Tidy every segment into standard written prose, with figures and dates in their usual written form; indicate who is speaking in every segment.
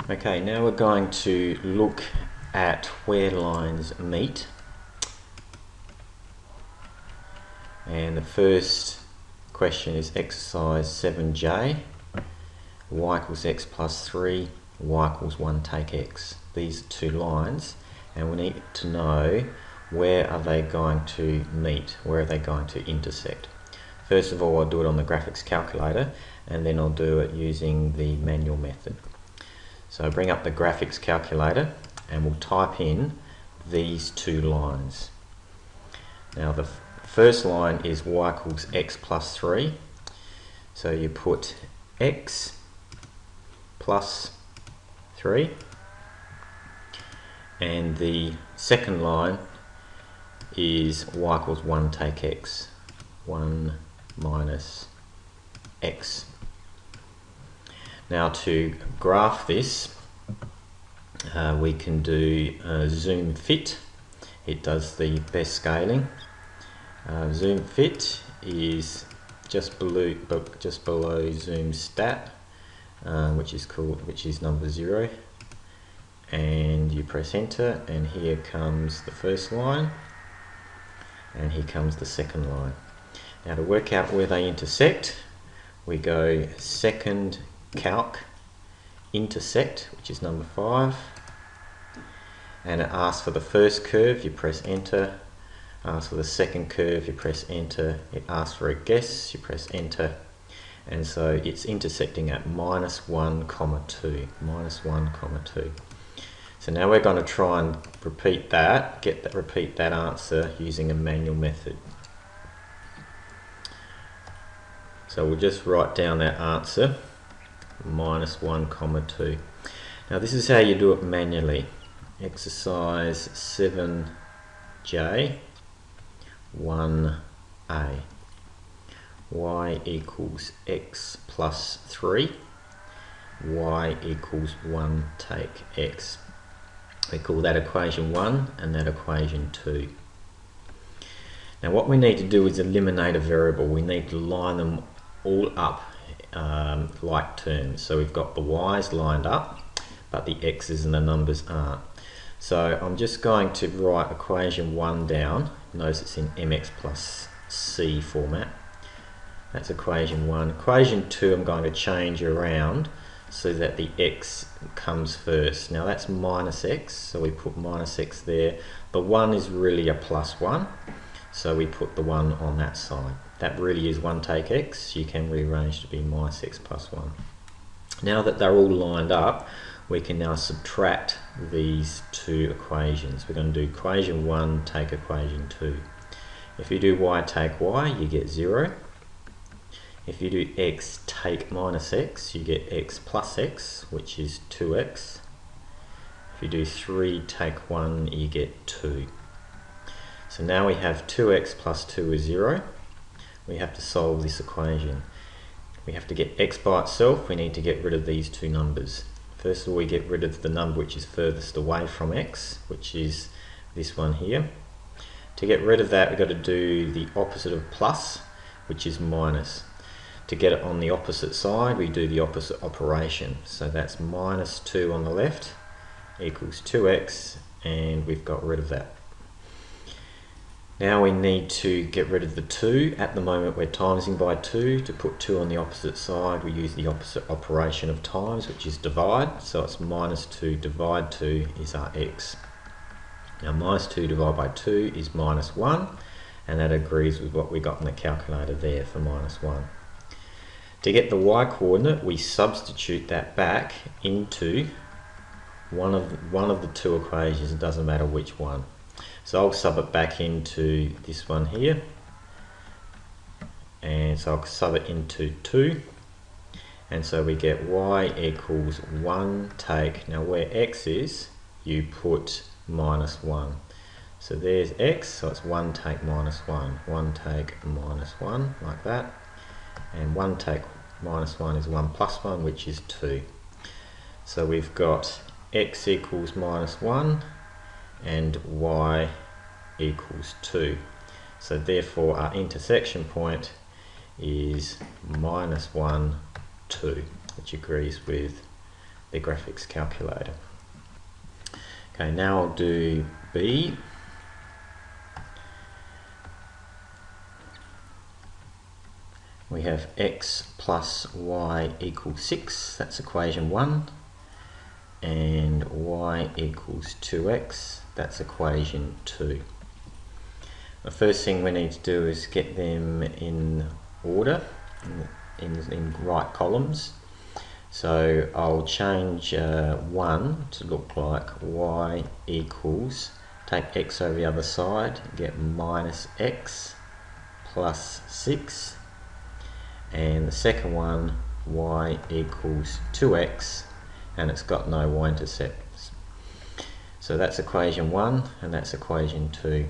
Speaker 1: Okay, now we're going to look at where lines meet. And the first question is exercise 7J. Y equals x plus 3, y equals 1 take x. These are two lines, and we need to know where are they going to meet, where are they going to intersect. First of all, I'll do it on the graphics calculator, and then I'll do it using the manual method. So bring up the graphics calculator and we'll type in these two lines. Now the first line is y equals x plus 3. So you put x plus 3, and the second line is y equals 1 take x, 1 minus x. Now to graph this, we can do zoom fit. It does the best scaling. Zoom fit is just below zoom stat, which is number 0, and you press enter, and here comes the first line, and here comes the second line. Now to work out where they intersect, we go second calc intersect, which is number 5, and it asks for the first curve, you press enter. Asks for the second curve, you press enter. It asks for a guess, you press enter, and so it's intersecting at -1, 2, -1, 2. So now we're going to try and repeat that answer using a manual method. So we'll just write down that answer, -1, 2. Now this is how you do it manually. Exercise 7J 1A. Y equals x plus 3. Y equals 1 take x. We call that equation 1 and that equation 2. Now what we need to do is eliminate a variable. We need to line them all up like terms. So we've got the y's lined up, but the x's and the numbers aren't. So I'm just going to write equation 1 down. Notice it's in mx plus c format. That's equation 1. Equation 2 I'm going to change around so that the x comes first. Now that's minus x, so we put minus x there. The 1 is really a plus 1, so we put the 1 on that side. That really is 1 take x. You can rearrange to be minus x plus 1. Now that they're all lined up, we can now subtract these two equations. We're going to do equation 1 take equation 2. If you do y take y, you get 0. If you do x take minus x, you get x plus x, which is 2x. If you do 3 take 1, you get 2. So now we have 2x plus 2 is 0. We have to solve this equation. We have to get x by itself. We need to get rid of these two numbers. First of all, we get rid of the number which is furthest away from x, which is this one here. To get rid of that, we've got to do the opposite of plus, which is minus. To get it on the opposite side, we do the opposite operation. So that's minus 2 on the left equals 2x, and we've got rid of that. Now we need to get rid of the 2. At the moment we're timesing by 2. To put 2 on the opposite side, we use the opposite operation of times, which is divide. So it's minus 2 divide 2 is our x. Now minus 2 divided by 2 is minus 1, and that agrees with what we got in the calculator there for minus 1. To get the y coordinate, we substitute that back into one of the two equations. It doesn't matter which one. So I'll sub it back into this one here, and so I'll sub it into 2, and so we get y equals 1 take, now where x is, you put minus 1. So there's x, so it's 1 take minus 1, 1 take minus 1, like that, and 1 take minus 1 is 1 plus 1, which is 2. So we've got x equals minus 1, and y equals 2. So therefore our intersection point is -1, 2, which agrees with the graphics calculator. Okay, now I'll do B. We have x plus y equals 6, that's equation 1, and y equals 2x, that's equation 2. The first thing we need to do is get them in order, in right columns. So I'll change 1 to look like y equals, take x over the other side, get minus x plus 6. And the second one, y equals 2x, and it's got no y-intercepts. So that's equation 1 and that's equation 2.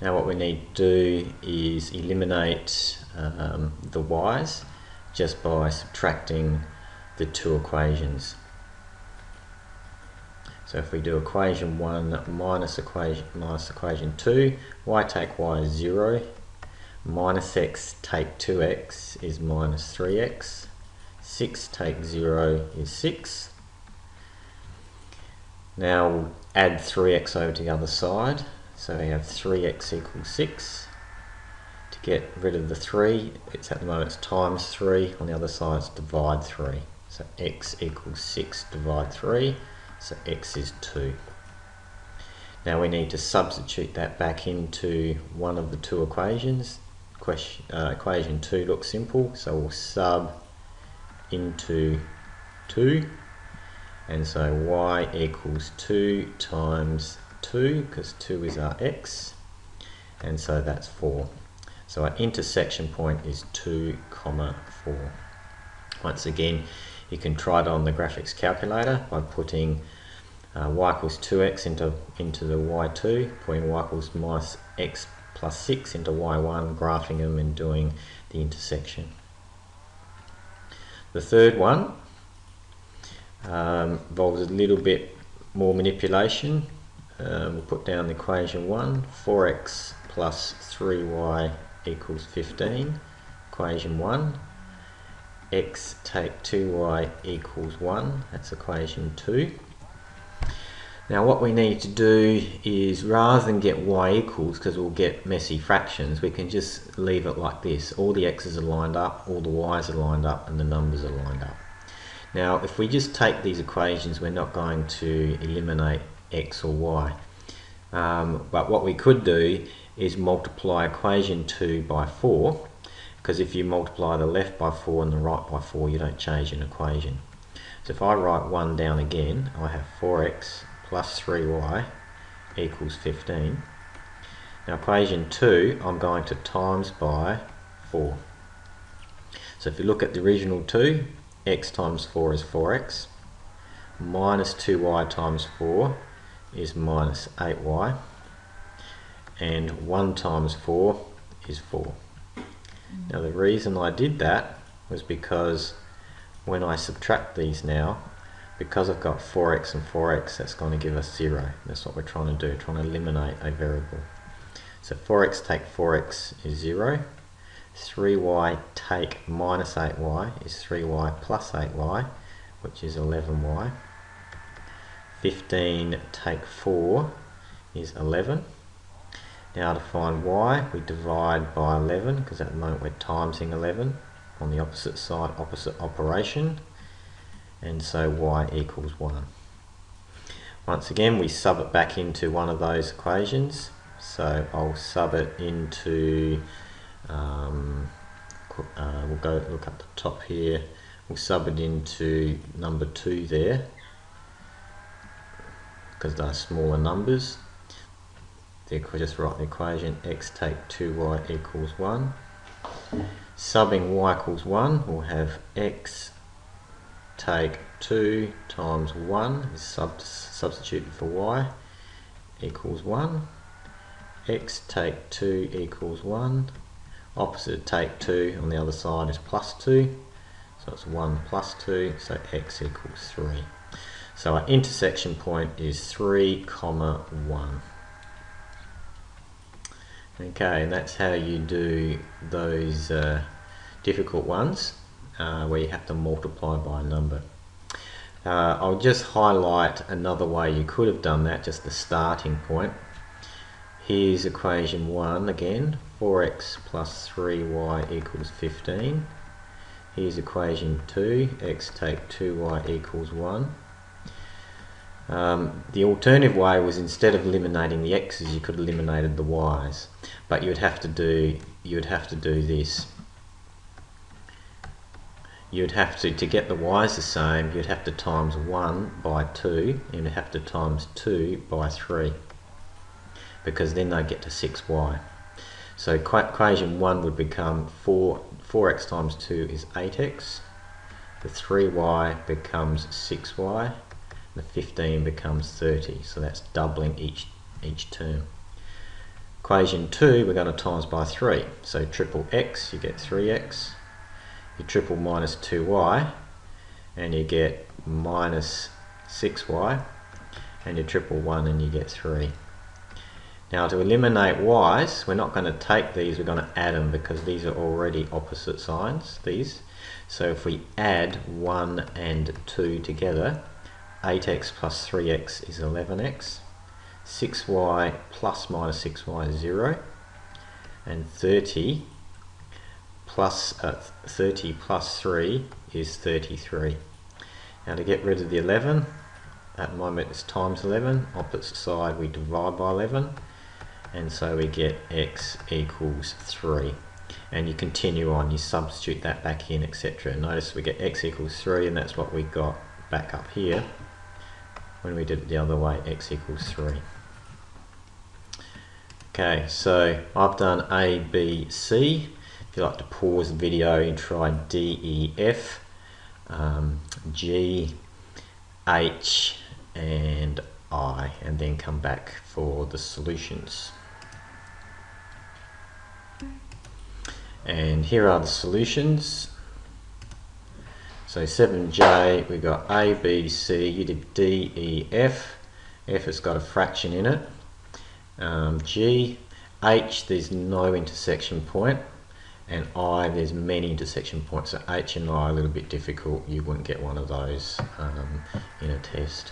Speaker 1: Now what we need to do is eliminate the y's just by subtracting the two equations. So if we do equation 1 minus equation 2, y take y is 0. Minus x take 2x is minus 3x. 6 take 0 is 6. Now we'll add 3x over to the other side. So we have 3x equals 6. To get rid of the 3, it's at the moment it's times 3. On the other side it's divide 3. So x equals 6 divide 3. So x is 2. Now we need to substitute that back into one of the two equations. Equation 2 looks simple, so we'll sub into 2, and so y equals 2 times 2, because 2 is our x, and so that's 4. So our intersection point is 2, 4. Once again, you can try it on the graphics calculator by putting y equals 2x into the y2, putting y equals minus x plus 6 into y1, graphing them and doing the intersection. The third one involves a little bit more manipulation. We'll put down the equation 1, 4x plus 3y equals 15, equation 1. X take 2y equals 1, that's equation 2. Now what we need to do is, rather than get y equals, because we'll get messy fractions, we can just leave it like this. All the x's are lined up, all the y's are lined up, and the numbers are lined up. Now if we just take these equations, we're not going to eliminate x or y. But what we could do is multiply equation 2 by 4, because if you multiply the left by 4 and the right by 4, you don't change an equation. So if I write 1 down again, I have 4x plus 3y equals 15. Now equation 2, I'm going to times by 4. So if you look at the original 2, x times 4 is 4x, minus 2y times 4 is minus 8y, and 1 times 4 is 4. Now the reason I did that was because when I subtract these now, because I've got 4x and 4x, that's going to give us 0. That's what we're trying to do, trying to eliminate a variable. So 4x take 4x is 0. 3y take minus 8y is 3y plus 8y, which is 11y. 15 take 4 is 11. Now to find y, we divide by 11, because at the moment we're timesing 11 on the opposite side, opposite operation, and so y equals 1. Once again, we sub it back into one of those equations. So I'll sub it into, we'll go look at the top here, we'll sub it into number 2 there, because they're smaller numbers. Just write the equation, x take 2y equals 1. Subbing y equals 1, we'll have x take 2 times 1 is substituted for y equals 1. X take 2 equals 1. Opposite take 2 on the other side is plus 2. So it's 1 plus 2, so x equals 3. So our intersection point is 3, 1. Okay, and that's how you do those difficult ones. where you have to multiply by a number. I'll just highlight another way you could have done that, just the starting point. Here's equation 1 again, 4x plus 3y equals 15. Here's equation 2, x take 2y equals 1. The alternative way was, instead of eliminating the x's, you could have eliminated the y's, but you would have to do this. You'd have to get the y's the same, you'd have to times 1 by 2, and you'd have to times 2 by 3, because then they get to 6y. So equation 1 would become 4x times 2 is 8x, the 3y becomes 6y, the 15 becomes 30, so that's doubling each term. Equation 2 we're going to times by 3, so triple x, you get 3x, you triple minus 2y, and you get minus 6y, and you triple 1 and you get 3. Now to eliminate y's, we're not going to take these, we're going to add them, because these are already opposite signs, these. So if we add 1 and 2 together, 8x plus 3x is 11x, 6y plus minus 6y is 0, and 30 plus 3 is 33. Now to get rid of the 11, at the moment it's times 11, opposite side we divide by 11, and so we get x equals 3. And you continue on, you substitute that back in, etc. Notice we get x equals 3, and that's what we got back up here when we did it the other way, x equals 3. Okay, so I've done A, B, C. If you like to pause the video and try D, E, F, G, H, and I, and then come back for the solutions. And here are the solutions. So 7J, we've got A, B, C, you did D, E, F. F has got a fraction in it. G, H, there's no intersection point. And I, there's many intersection points. So H and I are a little bit difficult. You wouldn't get one of those in a test.